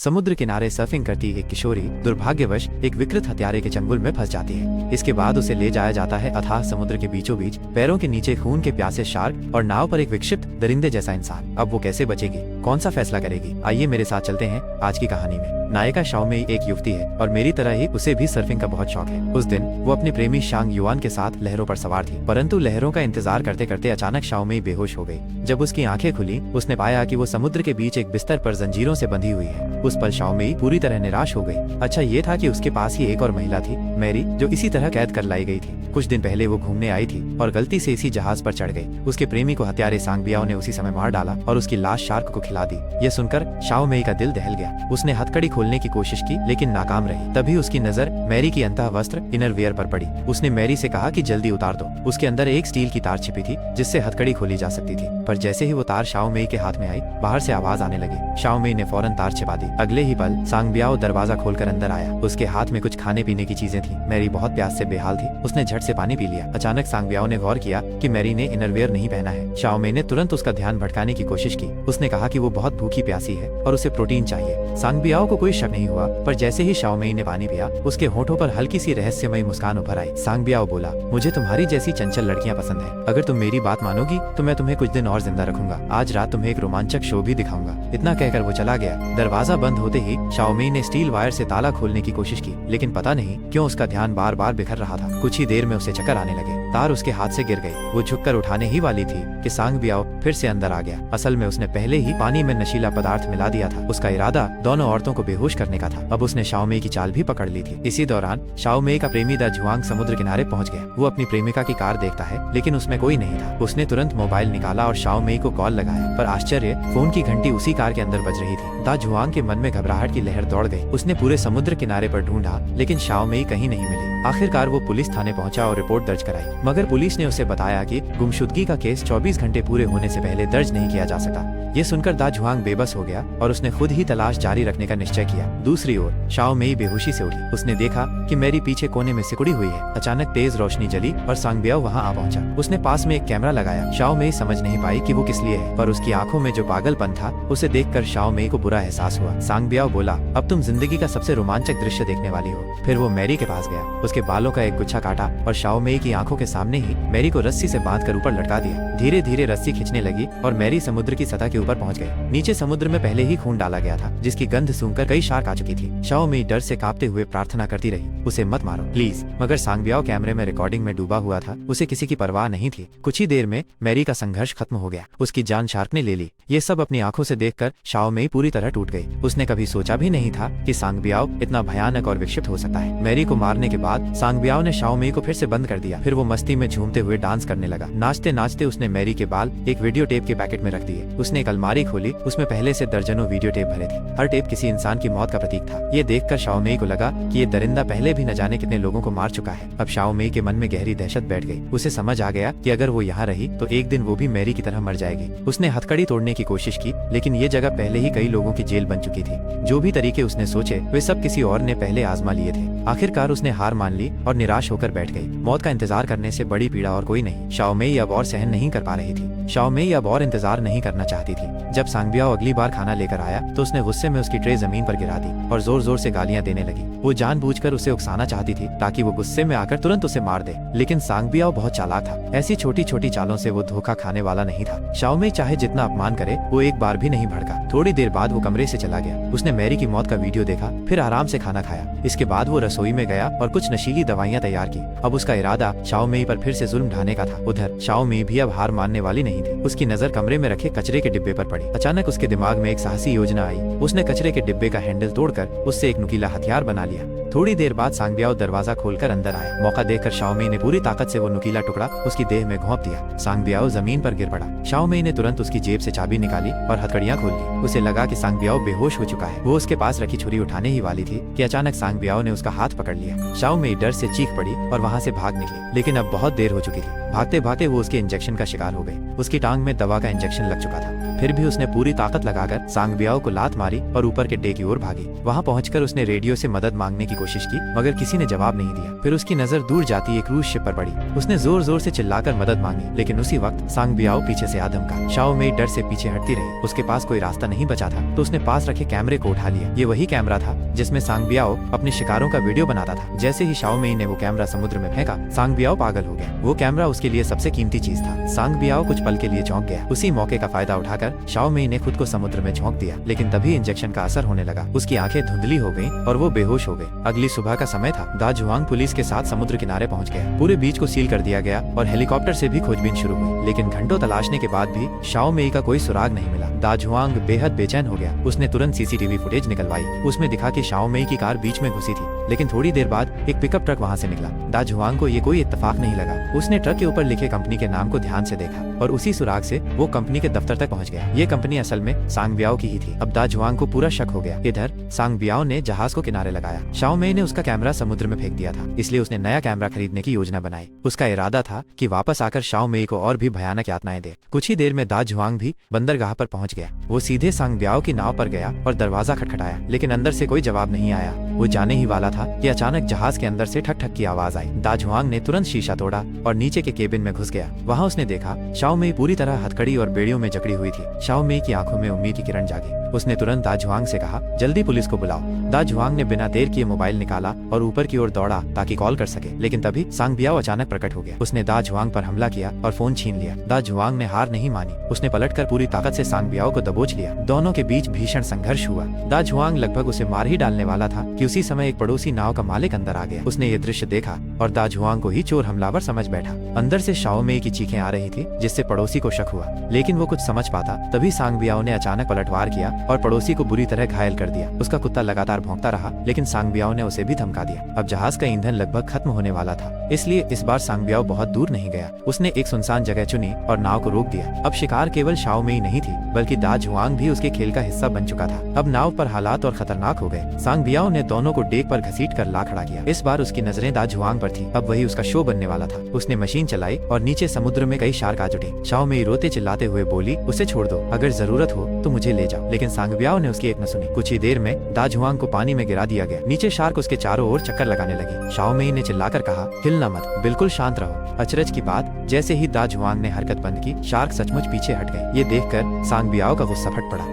समुद्र किनारे सर्फिंग करती एक किशोरी दुर्भाग्यवश एक विकृत हत्यारे के चंगुल में फंस जाती है। इसके बाद उसे ले जाया जाता है अथाह समुद्र के बीचों बीच, पैरों के नीचे खून के प्यासे शार्क और नाव पर एक विक्षिप्त दरिंदे जैसा इंसान। अब वो कैसे बचेगी, कौन सा फैसला करेगी, आइए मेरे साथ चलते हैं आज की कहानी में। नायिका शाओमेई एक युवती है और मेरी तरह ही उसे भी सर्फिंग का बहुत शौक है। उस दिन वो अपने प्रेमी शांग युआन के साथ लहरों पर सवार थी, परंतु लहरों का इंतजार करते करते अचानक शाओमेई बेहोश हो गई। जब उसकी आंखें खुली, उसने पाया कि वो समुद्र के बीच एक बिस्तर पर जंजीरों से बंधी हुई है। उस पल शाओमेई पूरी तरह निराश हो गई। अच्छा ये था कि उसके पास ही एक और महिला थी, मैरी, जो इसी तरह कैद कर लाई गई थी। कुछ दिन पहले वो घूमने आई थी और गलती से इसी जहाज पर चढ़ गई। उसके प्रेमी को हत्यारे सांगबियाओ ने उसी समय मार डाला और उसकी लाश शार्क को खिला दी। ये सुनकर शाओमेई का दिल दहल गया। उसने हथकड़ी खोलने की कोशिश की लेकिन नाकाम रही। तभी उसकी नजर मैरी की अंतः वस्त्र इनरवियर पर पड़ी। उसने मैरी से कहा कि जल्दी उतार दो। उसके अंदर एक स्टील की तार छिपी थी जिससे हथकड़ी खोली जा सकती थी, पर जैसे ही वो तार शाओमेई के हाथ में आई, बाहर से आवाज आने लगी। शाओमेई ने फौरन तार छिपा दी। अगले ही पल सांगबियाओ दरवाजा खोलकर अंदर आया। उसके हाथ में कुछ खाने पीने की चीजें थी। मैरी बहुत प्यास से बेहाल थी। उसने झट से पानी पी लिया। अचानक सांगबियाओ ने गौर किया कि मैरी ने इनरवियर नहीं पहना है। शाओमेई ने तुरंत उसका ध्यान भटकाने की कोशिश की। उसने कहा कि वो बहुत भूखी प्यासी है और उसे प्रोटीन चाहिए। सांगबियाओ को कोई शक नहीं हुआ, पर जैसे ही शाओमेई ने पानी पिया, उसके होठों पर हल्की सी रहस्यमयी मुस्कान उभर आई। सांगबियाओ बोला, मुझे तुम्हारी जैसी चंचल लड़कियां पसंद है। अगर तुम मेरी बात मानोगी तो मैं तुम्हें कुछ दिन और जिंदा रखूंगा। आज रात तुम्हें एक रोमांचक शो भी दिखाऊंगा। इतना कहकर वो चला गया। दरवाजा बंद होते ही शाओमेई ने स्टील वायर से ताला खोलने की कोशिश की, लेकिन पता नहीं क्यों उसका ध्यान बार बार बिखर रहा था। कुछ ही देर में उसे चक्कर आने लगे। तार उसके हाथ से गिर गई। वो झुककर उठाने ही वाली थी कि सांगबियाओ फिर से अंदर आ गया। असल में उसने पहले ही पानी में नशीला पदार्थ मिला दिया था। उसका इरादा दोनों औरतों को बेहोश करने का था। अब उसने शाओमेई की चाल भी पकड़ ली थी। इसी दौरान शाओमेई का प्रेमी दा जुआंग समुद्र किनारे पहुंच गया। वो अपनी प्रेमिका की कार देखता है लेकिन उसमें कोई नहीं था। उसने तुरंत मोबाइल निकाला और शाओमेई को कॉल लगाया, पर आश्चर्य, फोन की घंटी उसी कार के अंदर बज रही थी। दा जुआंग के मन में घबराहट की लहर दौड़ गई। उसने पूरे समुद्र किनारे पर ढूंढा लेकिन शाओमेई कहीं नहीं मिली। आखिरकार वो पुलिस थाने पहुंचा और रिपोर्ट दर्ज कराई, मगर पुलिस ने उसे बताया कि गुमशुदगी का केस 24 घंटे पूरे होने से पहले दर्ज नहीं किया जा सका। ये सुनकर दा जुआंग बेबस हो गया और उसने खुद ही तलाश जारी रखने का निश्चय किया। दूसरी ओर शाओमेई बेहोशी से उठी। उसने देखा कि मैरी पीछे कोने में सिकुड़ी हुई है। अचानक तेज रोशनी जली और सांगबियाओ वहां आ पहुंचा। उसने पास में एक कैमरा लगाया। शाओमेई समझ नहीं पाई कि वो किस लिए है, पर उसकी आंखों में जो पागलपन था उसे देखकर शाओमेई को बुरा एहसास हुआ। सांगबियाओ बोला, अब तुम जिंदगी का सबसे रोमांचक दृश्य देखने वाली हो। फिर वो मैरी के पास गया, उसके बालों का एक गुच्छा काटा और शाओमेई की आंखों के सामने ही मैरी को रस्सी से बांधकर ऊपर लटका दिया। धीरे धीरे रस्सी खींचने लगी और मैरी समुद्र की सतह के ऊपर पहुंच गई। नीचे समुद्र में पहले ही खून डाला गया था, जिसकी गंध सूंघकर कई शार्क आ चुकी थी। शाओमेई डर से कांपते हुए प्रार्थना करती रही, उसे मत मारो प्लीज। मगर सांगबियाओ कैमरे में रिकॉर्डिंग में डूबा हुआ था। उसे किसी की परवाह नहीं थी। कुछ ही देर में मैरी का संघर्ष खत्म हो गया। उसकी जान शार्क ने ले ली। ये सब अपनी आंखों से देखकर शाओमेई पूरी तरह टूट गई। उसने कभी सोचा भी नहीं था कि सांगबियाओ इतना भयानक और विक्षिप्त हो सकता है। मैरी को मारने के बाद सांगबियाओ ने शाओमेई को फिर से बंद कर दिया। फिर वो मस्ती में झूमते हुए डांस करने लगा। नाचते नाचते उसने मैरी के बाल एक वीडियो टेप के पैकेट में रख दिए। उसने एक अलमारी खोली, उसमें पहले से दर्जनों वीडियो टेप भरे थे। हर टेप किसी इंसान की मौत का प्रतीक था। ये देखकर शाओमेई को लगा कि ये दरिंदा पहले भी न जाने कितने लोगों को मार चुका है। अब शाओमेई के मन में गहरी दहशत बैठ गई। उसे समझ आ गया कि अगर वो यहाँ रही तो एक दिन वो भी मैरी की तरह मर जाएगी। उसने हथकड़ी तोड़ने की कोशिश की, लेकिन ये जगह पहले ही कई लोगों की जेल बन चुकी थी। जो भी तरीके उसने सोचे वे सब किसी और ने पहले आजमा लिए थे। आखिरकार उसने हार मान ली और निराश होकर बैठ गई। मौत का इंतजार करने से बड़ी पीड़ा और कोई नहीं। शाओमेई अब और सहन नहीं कर पा रही थी। शाओमेई अब और इंतजार नहीं करना चाहती थी। जब सांगबियाओ अगली बार खाना लेकर आया तो उसने गुस्से में उसकी ट्रे जमीन पर गिरा दी और जोर जोर से गालियां देने लगी। वो जानबूझकर उसे उकसाना चाहती थी ताकि वो गुस्से में आकर तुरंत उसे मार दे, लेकिन सांगबियाओ बहुत चालाक था। ऐसी छोटी छोटी चालों से वो धोखा खाने वाला नहीं था। शाओमेई चाहे जितना अपमान करे, वो एक बार भी नहीं भड़का। थोड़ी देर बाद वो कमरे से चला गया। उसने मैरी की मौत का वीडियो देखा, फिर आराम से खाना खाया। इसके बाद वो रसोई में गया और कुछ नशीली दवाइयां तैयार की। अब उसका इरादा शाओमेई पर फिर से जुल्म ढाने का था। उधर शाओमेई भी अब हार मानने वाली नहीं थी। उसकी नजर कमरे में रखे कचरे के डिब्बे पर पड़ी। अचानक उसके दिमाग में एक साहसी योजना आई। उसने कचरे के डिब्बे का हैंडल तोड़कर उससे एक नुकीला हथियार बना लिया। थोड़ी देर बाद सांगबियाओ दरवाजा खोलकर अंदर आया। मौका देखकर शाओमेई ने पूरी ताकत से वो नुकीला टुकड़ा उसकी देह में घोंप दिया। सांगबियाओ जमीन पर गिर पड़ा। शाओमेई ने तुरंत उसकी जेब से चाबी निकाली और हथकड़ियां खोल ली। उसे लगा कि सांगबियाओ बेहोश हो चुका है। वो उसके पास रखी छुरी उठाने ही वाली थी कि अचानक सांगबियाओ ने उसका हाथ पकड़ लिया। शाओमेई डर से चीख पड़ी और वहाँ से भाग निकली, लेकिन अब बहुत देर हो चुकी थी। भागते भागते वो उसके इंजेक्शन का शिकार हो गई। उसकी टांग में दवा का इंजेक्शन लग चुका था। फिर भी उसने पूरी ताकत लगाकर सांग बियाओ को लात मारी और ऊपर के डे की ओर भागी। वहां पहुंचकर उसने रेडियो से मदद मांगने की कोशिश की, मगर किसी ने जवाब नहीं दिया। फिर उसकी नजर दूर जाती एक क्रूज शिप पर पड़ी। उसने जोर जोर से चिल्लाकर मदद मांगी, लेकिन उसी वक्त सांग बियाओ पीछे से आ धमका। शाओ मेई डर से पीछे हटती रही। उसके पास कोई रास्ता नहीं बचा था, तो उसने पास रखे कैमरे को उठा लिया। ये वही कैमरा था जिसमें सांग बियाओ अपने शिकारों का वीडियो बनाता था। जैसे ही शाओ मेई ने वो कैमरा समुद्र में फेंका, सांग बियाओ पागल हो गया। वो कैमरा उसके लिए सबसे कीमती चीज था। सांग बियाओ कुछ पल के लिए चौंक गया। उसी मौके का फायदा उठाकर शाओ मेई ने खुद को समुद्र में झोंक दिया, लेकिन तभी इंजेक्शन का असर होने लगा। उसकी आंखें धुंधली हो गईं और वो बेहोश हो गई। अगली सुबह का समय था। दा जुआंग पुलिस के साथ समुद्र किनारे पहुंच गया। पूरे बीच को सील कर दिया गया और हेलीकॉप्टर से भी खोजबीन शुरू हुई, लेकिन घंटों तलाशने के बाद भी शाओ मेई का कोई सुराग नहीं मिला। दा जुआंग बेहद बेचैन हो गया। उसने तुरंत सीसीटीवी फुटेज निकलवाई। उसमें दिखा कि शाओ मेई की कार बीच में घुसी थी, लेकिन थोड़ी देर बाद एक पिकअप ट्रक वहां से निकला। दा जुआंग को ये कोई इत्तेफाक नहीं लगा। उसने ट्रक के ऊपर लिखे कंपनी के नाम को ध्यान से देखा और उसी सुराग से वो कंपनी के दफ्तर तक पहुंच गया। ये कंपनी असल में सांग बियाओ की ही थी। अब दा जुआंग को पूरा शक हो गया। इधर सांग बियाओ ने जहाज को किनारे लगाया। शाओ मेई ने उसका कैमरा समुद्र में फेंक दिया था, इसलिए उसने नया कैमरा खरीदने की योजना बनाई। उसका इरादा था कि वापस आकर शाओ मेई को और भी भयानक यातनाएं दे। कुछ ही देर में दा जुआंग भी बंदरगाह पर पहुंच गया। वो सीधे सांग बियाओ की नाव पर गया और दरवाजा खटखटाया, लेकिन अंदर से कोई जवाब नहीं आया। वो जाने ही वाला था कि अचानक जहाज के अंदर से ठक ठक की आवाज आई। दा जुआंग ने तुरंत शीशा तोड़ा और नीचे के केबिन में घुस गया। वहाँ उसने देखा शाओ मेई पूरी तरह हथकड़ी और बेड़ियों में जकड़ी हुई थी। शाओ मेई की आंखों में उम्मीद की किरण जागी। उसने तुरंत दा जुआंग से कहा, जल्दी पुलिस को बुलाओ। दा जुआंग ने बिना देर किए मोबाइल निकाला और ऊपर की ओर दौड़ा ताकि कॉल कर सके, लेकिन तभी सांग बियाओ अचानक प्रकट हो गया। उसने दा जुआंग पर हमला किया और फोन छीन लिया। दा जुआंग ने हार नहीं मानी। उसने पलटकर पूरी ताकत से सांग बियाओ को दबोच लिया। दोनों के बीच भीषण संघर्ष हुआ। दा जुआंग लगभग उसे मार ही डालने वाला था कि उसी समय एक पड़ोसी नाव का मालिक अंदर आ गया। उसने ये दृश्य देखा और दा जुआंग को ही चोर हमलावर समझ बैठा। अंदर से शाओ मेई की चीखें आ रही थी, जिससे पड़ोसी को शक हुआ, लेकिन वो कुछ समझ पाता। तभी सांग बियाओ ने अचानक पलटवार किया और पड़ोसी को बुरी तरह घायल कर दिया। उसका कुत्ता लगातार भौंकता रहा, लेकिन सांग बियाओ ने उसे भी धमका दिया। अब जहाज का ईंधन लगभग खत्म होने वाला था, इसलिए इस बार सांग बियाओ बहुत दूर नहीं गया। उसने एक सुनसान जगह चुनी और नाव को रोक दिया। अब शिकार केवल शाओ मेई नहीं थी, बल्कि दा जुआंग भी उसके खेल का हिस्सा बन चुका था। अब नाव पर हालात और खतरनाक हो गए। सांग बियाओ ने दोनों को डेक पर घसीट कर ला खड़ा किया। इस बार उसकी नजरें दा जुआंग पर थी। अब वही उसका शो बनने वाला था। उसने मशीन चलाई और नीचे समुद्र में कई शार्क आ जुटे। शाओ मेई रोते चिल्लाते हुए बोली, उसे छोड़ दो, अगर जरूरत हो तो मुझे ले जाओ। लेकिन सांग बियाओ ने उसकी एक न सुनी। कुछ ही देर में दा जुआंग को पानी में गिरा दिया गया। नीचे शार्क उसके चारों ओर चक्कर लगाने लगी। शाओ मेई ने चिल्लाकर कहा, हिलना मत, बिल्कुल शांत रहो। अचरज की बात, जैसे ही दा जुआंग ने हरकत बंद की, शार्क सचमुच पीछे हट गए। ये देखकर सांग बियाओ का गुस्सा फट पड़ा,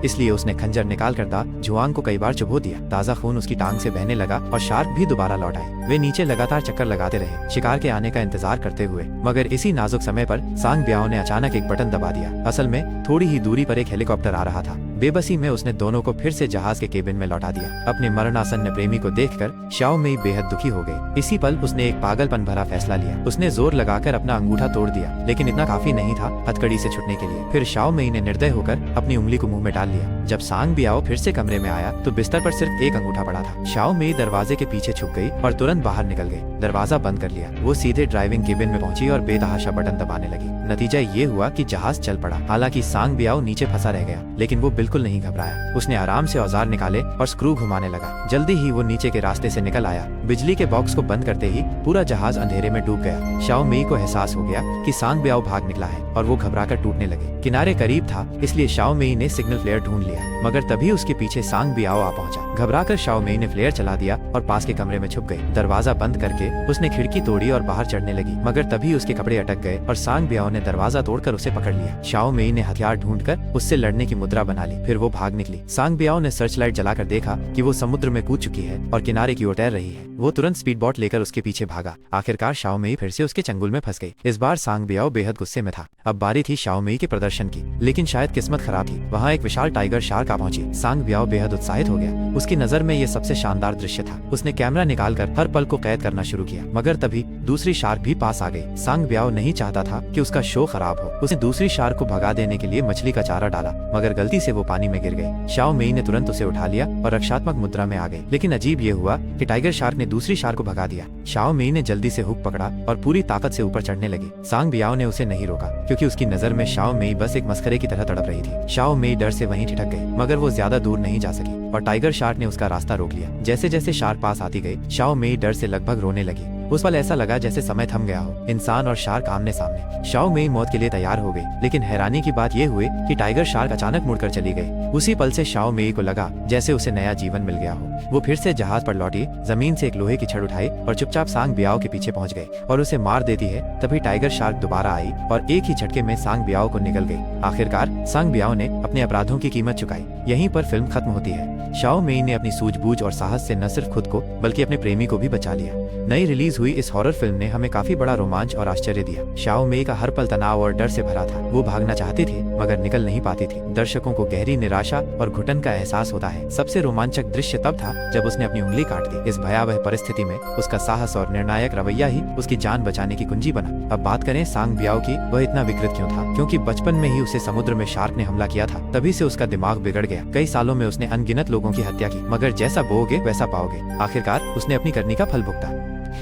इसलिए उसने खंजर निकाल कर दा जुआंग को कई बार चुभो दिया। ताजा खून उसकी टांग से बहने लगा और शार्क भी दोबारा लौट आई। वे नीचे लगातार चक्कर लगाते रहे, शिकार के आने का इंतजार करते हुए। मगर इसी नाजुक समय पर सांग बियाओ ने अचानक एक बटन दबा दिया। असल में थोड़ी ही दूरी पर एक हेलीकॉप्टर आ रहा था। बेबसी में उसने दोनों को फिर से जहाज के केबिन में लौटा दिया। अपने मरणासन्न प्रेमी को देखकर शाओ मेई बेहद दुखी हो गई। इसी पल उसने एक पागलपन भरा फैसला लिया। उसने जोर लगाकर अपना अंगूठा तोड़ दिया, लेकिन इतना काफी नहीं था हथकड़ी से छुटने के लिए। फिर शाओ मेई ने निर्दय होकर अपनी उंगली को मुंह में डाल लिया। जब सांग बियाओ फिर से कमरे में आया तो बिस्तर पर सिर्फ एक अंगूठा पड़ा था। शाओ मेई दरवाजे के पीछे छुप गई और तुरंत बाहर निकल गई। दरवाजा बंद कर लिया। वो सीधे ड्राइविंग केबिन में पहुंची और बेतहाशा बटन दबाने लगी। नतीजा ये हुआ कि जहाज चल पड़ा। हालांकि सांग बियाओ नीचे फंसा रह गया, लेकिन वो बिल्कुल नहीं घबराया। उसने आराम से औजार निकाले और स्क्रू घुमाने लगा। जल्दी ही वो नीचे के रास्ते से निकल आया। बिजली के बॉक्स को बंद करते ही पूरा जहाज अंधेरे में डूब गया। शाओ मेई को एहसास हो गया कि सांग बियाओ भाग निकला है और वो घबराकर टूटने लगे। किनारे करीब था, इसलिए शाओ मेई ने सिग्नल फ्लेयर ढूंढ लिया, मगर तभी उसके पीछे सांग बियाओ आ पहुंचा। घबराकर शाओ मेई ने फ्लेयर चला दिया और पास के कमरे में छुप गई। दरवाजा बंद करके उसने खिड़की तोड़ी और बाहर चढ़ने लगी, मगर तभी उसके कपड़े अटक गए और सांग बियाओ ने दरवाजा तोड़कर उसे पकड़ लिया। शाओ मेई ने हथियार ढूंढकर उससे लड़ने की मुद्रा बना ली। फिर वो भाग निकली। सांग बियाओ ने सर्च लाइट जलाकर देखा कि वो समुद्र में कूद चुकी है और किनारे की ओर तैर रही है। वो तुरंत स्पीड बोट लेकर उसके पीछे भागा। आखिरकार शाओ मेई फिर से उसके चंगुल में फंस गई। इस बार सांग बियाओ बेहद गुस्से में था। अब बारी थी शाओ मेई के प्रदर्शन की, लेकिन शायद किस्मत खराब थी। वहाँ एक विशाल टाइगर शार्क आ पहुंची। सांग बियाओ बेहद उत्साहित हो गया। उसकी नजर में ये सबसे शानदार दृश्य था। उसने कैमरा निकालकर हर पल को कैद करना शुरू किया, मगर तभी दूसरी शार्क भी पास आ गई। सांग बियाओ नहीं चाहता था कि उसका शो खराब हो। उसने दूसरी शार्क को भगा देने के लिए मछली का चारा डाला, मगर गलती से वो पानी में गिर गई। शाओ मेई ने तुरंत उसे उठा लिया और रक्षात्मक मुद्रा में आ गई। लेकिन अजीब ये हुआ कि टाइगर शार्क ने दूसरी शार्क को भगा दिया। शाओ मेई ने जल्दी से हुक पकड़ा और पूरी ताकत से ऊपर चढ़ने लगी। सांग बियाओ ने उसे नहीं रोका क्योंकि उसकी नजर में शाओ मेई बस एक मस्खरे की तरह तड़प रही थी। शाओ मेई डर से वहीं ठिठक गई, मगर वो ज्यादा दूर नहीं जा सकी और टाइगर शार्क ने उसका रास्ता रोक लिया। जैसे जैसे शार्क पास आती गई, शाओ मेई डर से लगभग रोने लगी। उस पल ऐसा लगा जैसे समय थम गया हो, इंसान और शार्क आमने सामने। शाओ मेई मौत के लिए तैयार हो गई, लेकिन हैरानी की बात यह हुई कि टाइगर शार्क अचानक मुड़कर चली गई। उसी पल से शाओ मेई को लगा जैसे उसे नया जीवन मिल गया हो। वो फिर से जहाज पर लौटी, जमीन से एक लोहे की छड़ उठाई और चुपचाप सांग बियाओ के पीछे पहुंच गई और उसे मार देती है। तभी टाइगर शार्क दोबारा आई और एक ही झटके में सांग बियाओ को निगल गई। आखिरकार सांग बियाओ ने अपने अपराधों की कीमत चुकाई। यहीं पर फिल्म खत्म होती है। शाओ मेई ने अपनी सूझबूझ और साहस से न सिर्फ खुद को बल्कि अपने प्रेमी को भी बचा लिया। नई रिलीज हुई इस हॉरर फिल्म ने हमें काफी बड़ा रोमांच और आश्चर्य दिया। शाओ मेई का हर पल तनाव और डर से भरा था। वो भागना चाहती थी मगर निकल नहीं पाती थी। दर्शकों को गहरी निराशा और घुटन का एहसास होता है। सबसे रोमांचक दृश्य तब था जब उसने अपनी उंगली काट दी। इस भयावह परिस्थिति में उसका साहस और निर्णायक रवैया ही उसकी जान बचाने की कुंजी बना। अब बात करें सांग बियाओ की, वह इतना विकृत क्यों था? क्योंकि बचपन में ही उसे समुद्र में शार्क ने हमला किया था। तभी से उसका दिमाग बिगड़ गया। कई सालों में उसने अनगिनत लोगों की हत्या की, मगर जैसा बोओगे वैसा पाओगे। आखिरकार उसने अपनी करनी का फल भुगता।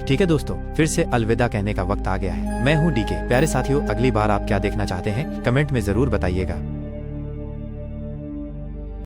ठीक है दोस्तों, फिर से अलविदा कहने का वक्त आ गया है। मैं हूँ डीके। प्यारे साथियों, अगली बार आप क्या देखना चाहते हैं कमेंट में जरूर बताइएगा।